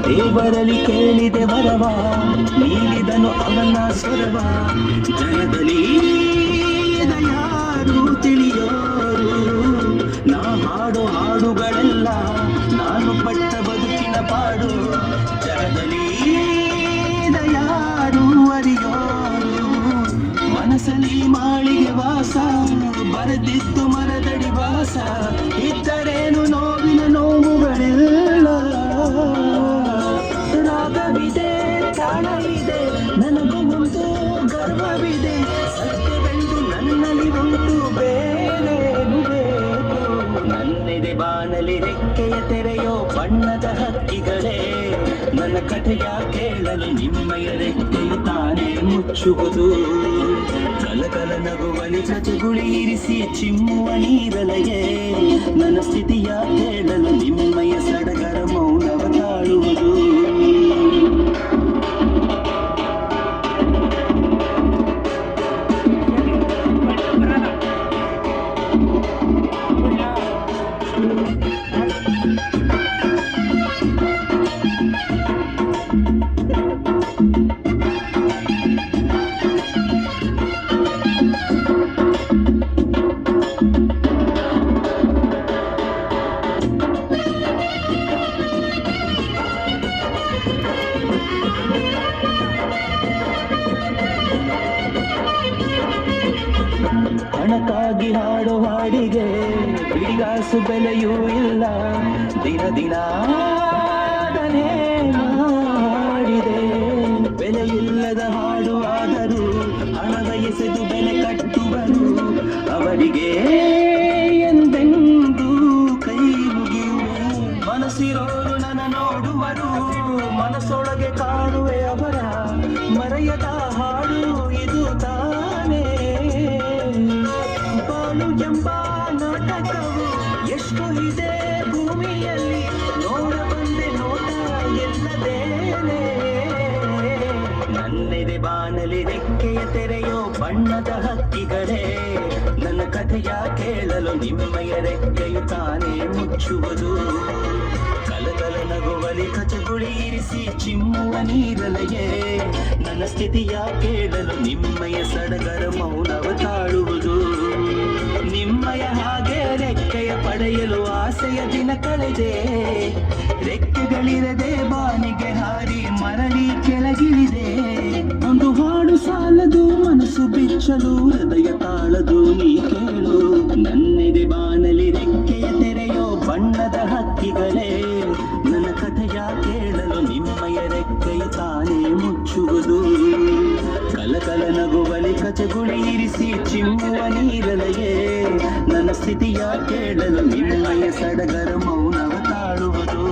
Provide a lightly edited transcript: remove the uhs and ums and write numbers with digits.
ದೇವರಲ್ಲಿ ಕೇಳಿದೆ ವರವ, ನೀಡಿದನು ಅವನ ಸ್ವರವ. ಜನದಲ್ಲಿ ಯಾರು ತಿಳಿಯೋರು, ನಾ ಹಾಡೋ ಹಾಡುಗಳೆಲ್ಲ ನಾನು ಪಟ್ಟ ಬದುಕಿನ ಪಾಡು. ಜನದಲ್ಲಿ ಯಾರು ಅರಿಯೋರು, ಮನಸ್ಸಲ್ಲಿ ಮಾಳಿಗೆ ವಾಸ, ಬರೆದಿದ್ದು ಮರದಡಿ ವಾಸ. ಇದ್ದರೇನು ನೋವಿನ ನೋವುಗಳೆಲ್ಲ, ರಾಗವಿದೆ ತಾಳವಿದೆ ನನಗೂ ಒಂದು ಗರ್ವವಿದೆ. ಸತ್ಯವೆಂದು ನನ್ನಲ್ಲಿ ಉಂಟು ಬೇರೇನು ಬೇಕು. ನನ್ನೆದೆ ಬಾನಲಿ ರೆಕ್ಕೆಯ ತೆರೆಯೋ ಬಣ್ಣದ ಹಕ್ಕಿಗಳೇ, ನನ್ನ ಕಥೆಯ ಕೇಳಲು ನಿಮ್ಮಯ ರೆಕ್ಕೆಯು ತಾನೇ ಮುಚ್ಚುವುದು. ಕಲಕಲ ನಗುವಲಿ ಕಚಗುಳಿ ಇರಿಸಿ ಚಿಮ್ಮುವ ನೀರಲೆಯೇ, ನನ್ನ ಸ್ಥಿತಿಯ ಕೇಳಲು ನಿಮ್ಮಯ ಸಡಗರ ಮೌನವ ತಾಳುವುದು. ಹಣಕ್ಕಾಗಿ ಹಾಡೋ ಹಾಡಿಗೆ ಬಿಡಿಗಾಸು ಬೆಲೆಯೂ ಇಲ್ಲ. ದಿನ ದಿನ ಮಾಡಿದೆ ಬೆಲೆಯಿಲ್ಲದ ಹಾಡು ಆದರೂ ಹಣದ ಎಸೆದು ಬೆಲೆ ಕಟ್ಟುವರು. ಅವರಿಗೆ ಎಂದೆಂದೂ ಕೈ ಮುಗಿಯುವೆ. ಮನಸ್ಸಿರೋರು ನನ್ನ ನೋಡುವರು, ಮನಸ್ಸೊಳಗೆ ಕಾಣುವೆ ಅವರ ಮರೆಯದ ಹಾಡು ಇದು ತಾನೇ. ಬಾಳು ಎಂಬ ನಾಟಕವು ಎಷ್ಟು ಇದೆ ಭೂಮಿಯಲ್ಲಿ, ನೋಡ ಬಂದೆ ನೋಟ ಎಲ್ಲದೇನೆ. ನನ್ನೆದೆ ಬಾನಲಿ ರೆಕ್ಕೆಯ ತೆರೆಯೋ ಬಣ್ಣದ ಹಕ್ಕಿಗಳೇ, ನನ್ನ ಕಥೆಯ ಕೇಳಲು ನಿಮ್ಮಯ ರೆಕ್ಕೆಯು ತಾನೇ ಮುಚ್ಚುವುದು. ಕಲಕಲ ನಗುವಲಿ ಕಚಗುಳಿ ಇರಿಸಿ ಚಿಮ್ಮುವ ನೀರಲೆಯೇ, ನನ್ನ ಸ್ಥಿತಿಯ ಕೇಳಲು ನಿಮ್ಮಯ ಸಡಗರ ಮೌನವ ತಾಳುವುದು. ನಿಮ್ಮಯ ಹಾಗೆ ರೆಕ್ಕೆಯ ಪಡೆಯಲು ಆಸೆಯ ದಿನ ಕಳೆದೆ. ರೆಕ್ಕೆಗಳಿರದೆ ಬಾನಿಗೆ ಹಾರಿ ಮರಳಿ ಕೆಳಗಿಳಿದೆ. ಒಂದು ಹಾಡು ಸಾಲದು ಮನಸ್ಸು ಬಿಚ್ಚಲು, ಹೃದಯ ತಾಳದು ನೀ ಕೇಳು. ನನ್ನೆದೆ ಬಾನಲಿ ರೆಕ್ಕೆಯ ತೆರೆಯೋ ಬಣ್ಣದ ಹಕ್ಕಿಗಳೇ, ನನ್ನ ಕಥೆಯ ಕೇಳಲು ನಿಮ್ಮಯ ರೆಕ್ಕೆಯು ತಾನೇ ಮುಚ್ಚುವುದು. ಕಲಕಲ ನಗುವಲಿ ಕಚಗುಳಿ ಇರಿಸಿ ಚಿಮ್ಮುವ ನೀರಲೆಯೇ, ನನ್ನ ಸ್ಥಿತಿಯ ಕೇಳಲು ನಿಮ್ಮಯ ಸಡಗರ ಮೌನವ ತಾಳುವುದು.